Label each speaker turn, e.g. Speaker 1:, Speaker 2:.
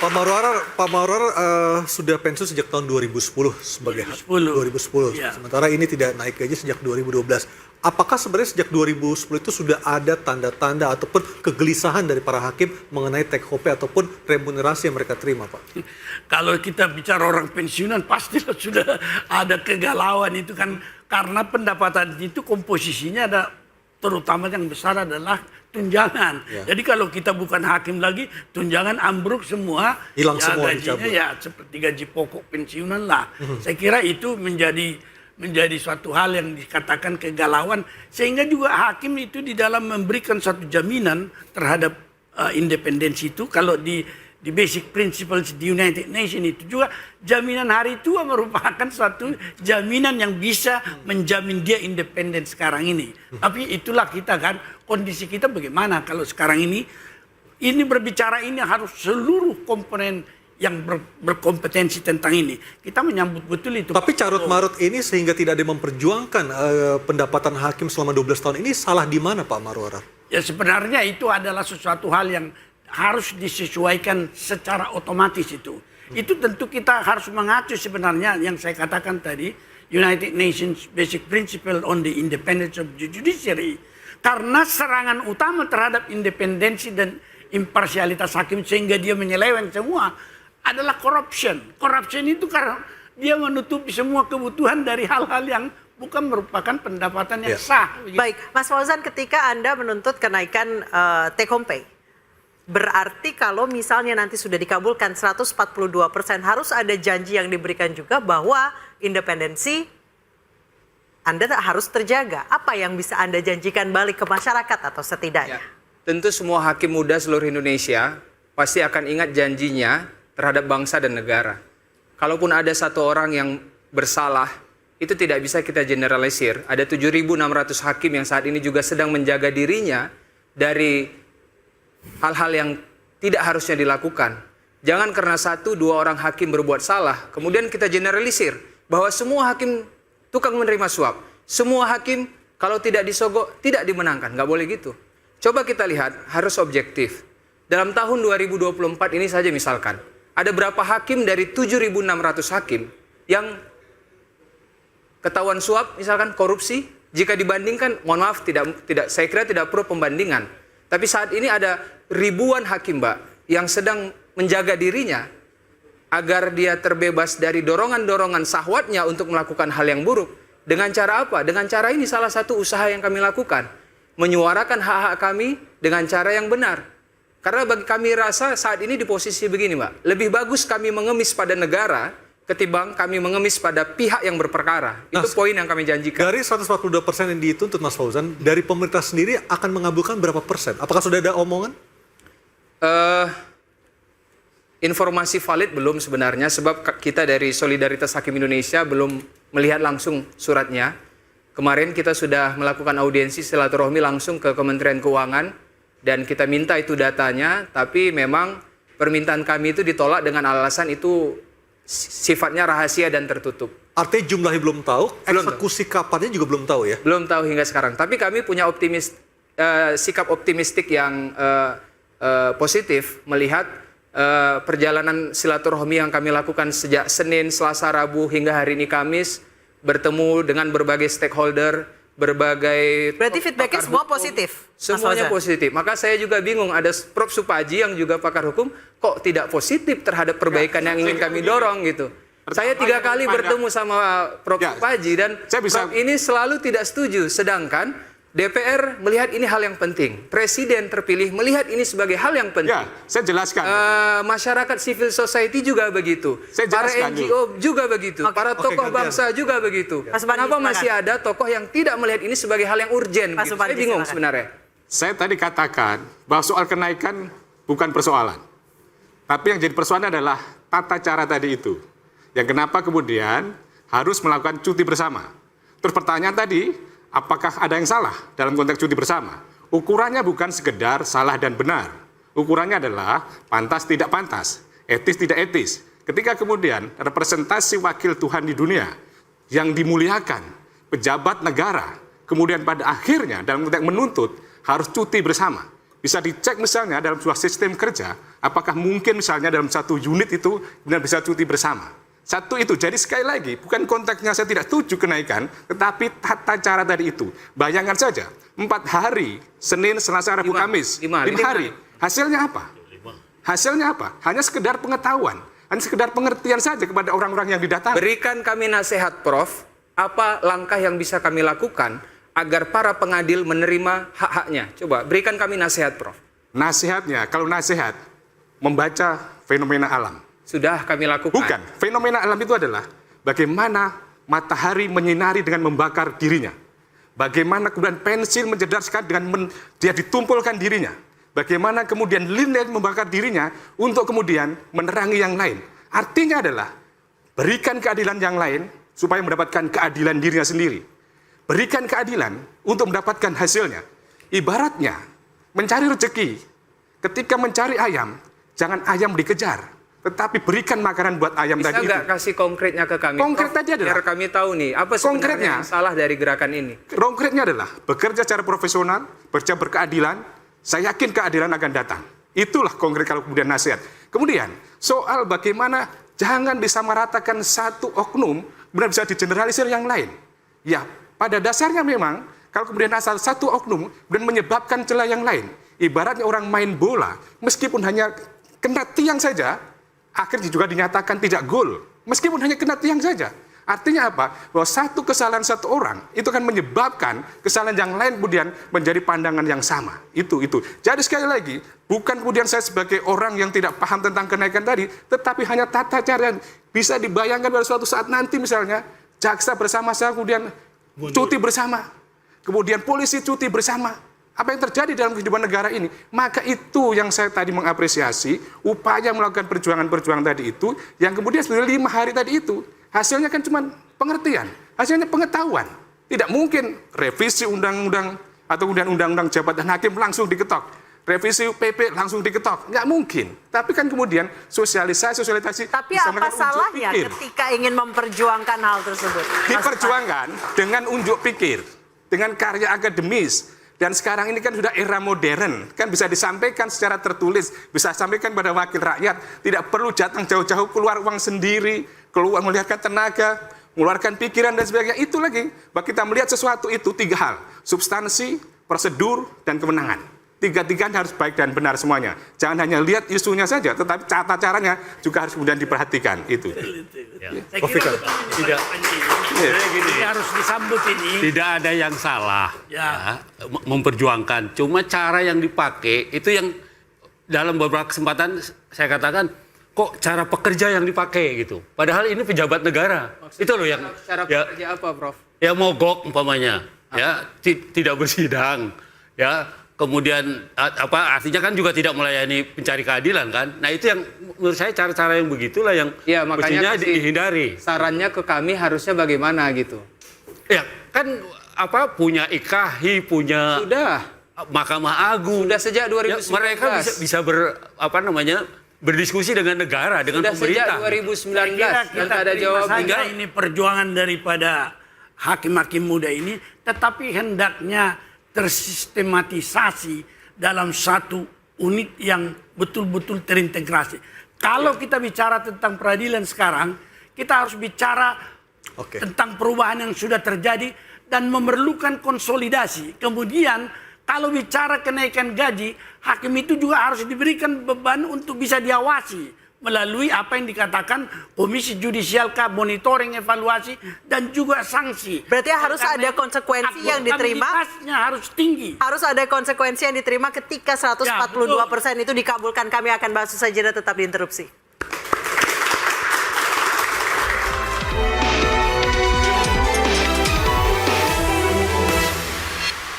Speaker 1: Pak Marwar sudah pensiun sejak tahun 2010 sebagai 2010.
Speaker 2: Ya.
Speaker 1: Sementara ini tidak naik gaji sejak 2012. Apakah sebenarnya sejak 2010 itu sudah ada tanda-tanda ataupun kegelisahan dari para hakim mengenai take home pay ataupun remunerasi yang mereka terima, Pak?
Speaker 2: Kalau kita bicara orang pensiunan pasti sudah ada kegalauan itu kan, karena pendapatan itu komposisinya ada, terutama yang besar adalah tunjangan.
Speaker 1: Ya.
Speaker 2: Jadi kalau kita bukan hakim lagi, tunjangan ambruk semua,
Speaker 1: hilang
Speaker 2: ya,
Speaker 1: semua,
Speaker 2: gajinya
Speaker 1: dicabut.
Speaker 2: ya seperti gaji pokok pensiunan lah. Saya kira itu menjadi suatu hal yang dikatakan kegalauan, sehingga juga hakim itu di dalam memberikan satu jaminan terhadap independensi itu. Kalau di basic principles di United Nations itu juga jaminan hari tua merupakan suatu jaminan yang bisa menjamin dia independen sekarang ini. Tapi itulah kita kan, kondisi kita bagaimana kalau sekarang ini berbicara ini harus seluruh komponen yang berkompetensi tentang ini. Kita menyambut betul itu.
Speaker 1: Tapi carut-marut ini sehingga tidak ada memperjuangkan pendapatan hakim selama 12 tahun ini salah di mana, Pak Marwar?
Speaker 2: Ya sebenarnya itu adalah sesuatu hal yang harus disesuaikan secara otomatis itu. Itu tentu kita harus mengacu sebenarnya yang saya katakan tadi, United Nations Basic Principle on the Independence of the Judiciary. Karena serangan utama terhadap independensi dan imparsialitas hakim sehingga dia menyeleweng semua adalah corruption. Corruption itu karena dia menutupi semua kebutuhan dari hal-hal yang bukan merupakan pendapatan yang sah.
Speaker 3: Baik, Mas Fauzan, ketika Anda menuntut kenaikan take home pay, berarti kalau misalnya nanti sudah dikabulkan 142%, harus ada janji yang diberikan juga bahwa independensi Anda harus terjaga. Apa yang bisa Anda janjikan balik ke masyarakat atau setidaknya?
Speaker 4: Ya, tentu semua hakim muda seluruh Indonesia pasti akan ingat janjinya terhadap bangsa dan negara. Kalaupun ada satu orang yang bersalah, itu tidak bisa kita generalisir. Ada 7.600 hakim yang saat ini juga sedang menjaga dirinya dari hal-hal yang tidak harusnya dilakukan. Jangan karena 1-2 orang hakim berbuat salah, kemudian kita generalisir bahwa semua hakim tukang menerima suap. Semua hakim kalau tidak disogok, tidak dimenangkan. Nggak boleh gitu. Coba kita lihat, harus objektif. Dalam tahun 2024 ini saja misalkan, ada berapa hakim dari 7.600 hakim yang ketahuan suap, misalkan korupsi, jika dibandingkan, mohon maaf, saya kira tidak perlu pembandingan. Tapi saat ini ada ribuan hakim, Mbak, yang sedang menjaga dirinya agar dia terbebas dari dorongan-dorongan syahwatnya untuk melakukan hal yang buruk. Dengan cara apa? Dengan cara ini salah satu usaha yang kami lakukan. Menyuarakan hak-hak kami dengan cara yang benar. Karena bagi kami rasa saat ini di posisi begini, Mbak. Lebih bagus kami mengemis pada negara ketimbang kami mengemis pada pihak yang berperkara. Itu poin yang kami janjikan.
Speaker 1: Dari 142% yang dituntut, Mas Fauzan, dari pemerintah sendiri akan mengabulkan berapa persen? Apakah sudah ada omongan?
Speaker 4: Informasi valid belum sebenarnya, sebab kita dari Solidaritas Hakim Indonesia belum melihat langsung suratnya. Kemarin kita sudah melakukan audiensi silaturahmi langsung ke Kementerian Keuangan dan kita minta itu datanya, tapi memang permintaan kami itu ditolak dengan alasan itu sifatnya rahasia dan tertutup.
Speaker 1: Artinya jumlahnya belum tahu, eksekusi kapannya juga belum tahu ya?
Speaker 4: Belum tahu hingga sekarang. Tapi kami punya sikap optimistik yang positif melihat perjalanan silaturahmi yang kami lakukan sejak Senin, Selasa, Rabu hingga hari ini Kamis, bertemu dengan berbagai stakeholder, berbagai...
Speaker 3: Berarti feedbacknya semua positif?
Speaker 4: Semuanya positif. Maka saya juga bingung, ada Prof. Supaji yang juga pakar hukum, kok tidak positif terhadap perbaikan yang ingin kami dorong gitu. Saya 3 kali bertemu sama Prof. Supaji dan Prof. ini selalu tidak setuju. Sedangkan DPR melihat ini hal yang penting. Presiden terpilih melihat ini sebagai hal yang penting.
Speaker 5: Ya, saya jelaskan.
Speaker 4: Masyarakat civil society juga begitu. Para NGO juga begitu. Para tokoh bangsa juga begitu. Kenapa masih ada tokoh yang tidak melihat ini sebagai hal yang urgen? Gitu. Saya bingung sebenarnya.
Speaker 5: Saya tadi katakan bahwa soal kenaikan bukan persoalan. Tapi yang jadi persoalan adalah tata cara tadi itu. Yang kenapa kemudian harus melakukan cuti bersama. Terus pertanyaan tadi, apakah ada yang salah dalam konteks cuti bersama? Ukurannya bukan sekedar salah dan benar. Ukurannya adalah pantas tidak pantas, etis tidak etis. Ketika kemudian representasi wakil Tuhan di dunia yang dimuliakan, pejabat negara, kemudian pada akhirnya dalam konteks menuntut harus cuti bersama. Bisa dicek misalnya dalam sebuah sistem kerja, apakah mungkin misalnya dalam satu unit itu benar bisa cuti bersama. Satu itu, jadi sekali lagi, bukan konteksnya saya tidak setuju kenaikan, tetapi tata cara tadi itu. Bayangkan saja, 4 hari, Senin, Selasa, Rabu, Kamis, 5 hari. Hasilnya apa? Hasilnya apa? Hanya sekedar pengetahuan, hanya sekedar pengertian saja kepada orang-orang yang didatangi.
Speaker 4: Berikan kami nasihat, Prof. Apa langkah yang bisa kami lakukan agar para pengadil menerima hak-haknya? Coba berikan kami nasihat, Prof.
Speaker 5: Nasihatnya, kalau nasihat, membaca fenomena alam.
Speaker 4: Sudah kami lakukan.
Speaker 5: Bukan, fenomena alam itu adalah bagaimana matahari menyinari dengan membakar dirinya. Bagaimana kemudian pensil mencerdaskan dengan dia ditumpulkan dirinya. Bagaimana kemudian lilin membakar dirinya untuk kemudian menerangi yang lain. Artinya adalah berikan keadilan yang lain supaya mendapatkan keadilan dirinya sendiri. Berikan keadilan untuk mendapatkan hasilnya. Ibaratnya mencari rezeki. Ketika mencari ayam, jangan ayam dikejar, tetapi berikan makanan buat ayam
Speaker 4: Bisa
Speaker 5: tadi itu.
Speaker 4: nggak kasih konkretnya ke kami?
Speaker 5: Konkret
Speaker 4: Prof,
Speaker 5: tadi adalah-
Speaker 4: biar kami tahu nih, apa sebenarnya
Speaker 5: Konkretnya-
Speaker 4: yang salah dari gerakan ini?
Speaker 5: Konkretnya adalah bekerja secara profesional, bekerja berkeadilan, saya yakin keadilan akan datang. Itulah konkret kalau kemudian nasihat. Kemudian, soal bagaimana jangan disamaratakan satu oknum, benar bisa digeneralisir yang lain. Ya, pada dasarnya memang, kalau kemudian asal satu oknum, dan menyebabkan celah yang lain. Ibaratnya orang main bola, meskipun hanya kena tiang saja, akhirnya juga dinyatakan tidak gol. Meskipun hanya kena tiang saja. Artinya apa? Bahwa satu kesalahan satu orang itu akan menyebabkan kesalahan yang lain kemudian menjadi pandangan yang sama. Itu. Jadi sekali lagi, bukan kemudian saya sebagai orang yang tidak paham tentang kenaikan tadi, tetapi hanya tata cara yang bisa dibayangkan pada suatu saat nanti misalnya, jaksa bersama saya kemudian cuti bersama. Kemudian polisi cuti bersama. Apa yang terjadi dalam kehidupan negara ini? Maka itu yang saya tadi mengapresiasi, upaya melakukan perjuangan-perjuangan tadi itu, yang kemudian sebenarnya 5 hari tadi itu, hasilnya kan cuma pengertian, hasilnya pengetahuan. Tidak mungkin revisi undang-undang atau undang-undang jabatan hakim langsung diketok. Revisi PP langsung diketok. Nggak mungkin. Tapi kan kemudian sosialisasi.
Speaker 3: Tapi
Speaker 5: bisa
Speaker 3: apa
Speaker 5: melakukan unjuk
Speaker 3: salahnya
Speaker 5: pikir.
Speaker 3: ketika ingin memperjuangkan hal tersebut?
Speaker 5: Diperjuangkan dengan unjuk pikir, dengan karya akademis. Dan sekarang ini kan sudah era modern, kan bisa disampaikan secara tertulis, bisa disampaikan pada wakil rakyat, tidak perlu datang jauh-jauh keluar uang sendiri, keluar melihatkan tenaga, mengeluarkan pikiran dan sebagainya. Itu lagi, bahwa kita melihat sesuatu itu 3 hal, substansi, prosedur, dan kemenangan. 3-tiganya harus baik dan benar semuanya. Jangan hanya lihat isunya saja, tetapi tata caranya juga harus kemudian diperhatikan. Itu.
Speaker 2: Saya kira
Speaker 1: Tidak.
Speaker 2: ini harus disambut ini.
Speaker 6: Tidak ada yang salah
Speaker 2: Ya.
Speaker 6: memperjuangkan. Cuma cara yang dipakai itu yang dalam beberapa kesempatan saya katakan kok cara pekerja yang dipakai gitu. Padahal ini pejabat negara. Itu loh yang
Speaker 4: Cara
Speaker 6: ya,
Speaker 4: kerja apa, Prof?
Speaker 6: ya mogok umpamanya, ya tidak bersidang, ya kemudian artinya kan juga tidak melayani pencari keadilan kan. Nah itu yang menurut saya cara-cara yang begitulah yang
Speaker 4: Ya, makanya
Speaker 6: mestinya
Speaker 4: kasih
Speaker 6: dihindari.
Speaker 4: Sarannya ke kami harusnya bagaimana gitu?
Speaker 6: Ya kan punya IKHI, punya
Speaker 4: Sudah.
Speaker 6: Mahkamah Agung.
Speaker 4: Sudah sejak 2019.
Speaker 6: Ya, mereka bisa berdiskusi dengan negara, dengan
Speaker 4: Sudah sejak
Speaker 6: pemerintah.
Speaker 4: 2019
Speaker 2: Saya kira
Speaker 4: dan
Speaker 2: kita
Speaker 4: tak ada
Speaker 2: terima
Speaker 4: jawaban.
Speaker 2: saja ini perjuangan daripada hakim-hakim muda ini, tetapi hendaknya tersistematisasi dalam satu unit yang betul-betul terintegrasi. Kalau kita bicara tentang peradilan sekarang, kita harus bicara tentang perubahan yang sudah terjadi dan memerlukan konsolidasi. Kemudian kalau bicara kenaikan gaji, hakim itu juga harus diberikan beban untuk bisa diawasi melalui apa yang dikatakan Komisi Judisial Monitoring, Evaluasi, dan juga sanksi.
Speaker 3: Berarti harus
Speaker 2: Karena
Speaker 3: ada konsekuensi yang diterima.
Speaker 2: akuntabilitasnya harus tinggi.
Speaker 3: Harus ada konsekuensi yang diterima ketika 142% itu dikabulkan. Kami akan bahas usai jeda, tetap diinterupsi.